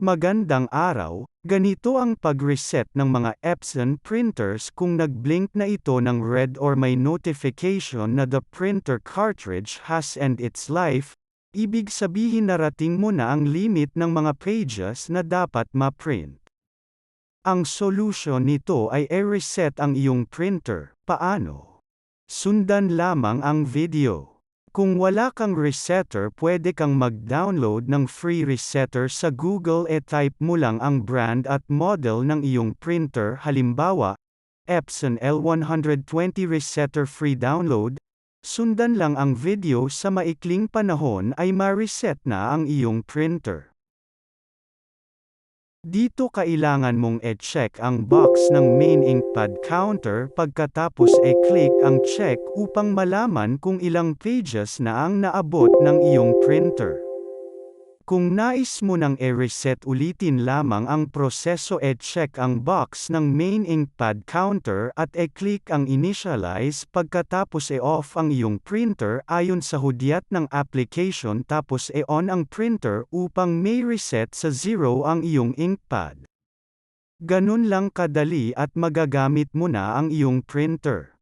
Magandang araw, ganito ang pag-reset ng mga Epson printers kung nag-blink na ito ng red or may notification na the printer cartridge has end its life, ibig sabihin narating mo na ang limit ng mga pages na dapat ma-print. Ang solusyon nito ay i-reset ang iyong printer. Paano? Sundan lamang ang video. Kung wala kang resetter, pwede kang mag-download ng free resetter sa Google. Type mo lang ang brand at model ng iyong printer, halimbawa, Epson L120 Resetter free download. Sundan lang ang video, sa maikling panahon ay ma-reset na ang iyong printer. Dito kailangan mong i-check ang box ng main ink pad counter, pagkatapos i-click ang check upang malaman kung ilang pages na ang naabot ng iyong printer. Kung nais mo nang i-reset, ulitin lamang ang proseso. I-check ang box ng main ink pad counter at i-click ang initialize, pagkatapos i-off ang iyong printer ayon sa hudyat ng application, tapos i-on ang printer upang may reset sa 0 ang iyong ink pad. Ganun lang kadali at magagamit mo na ang iyong printer.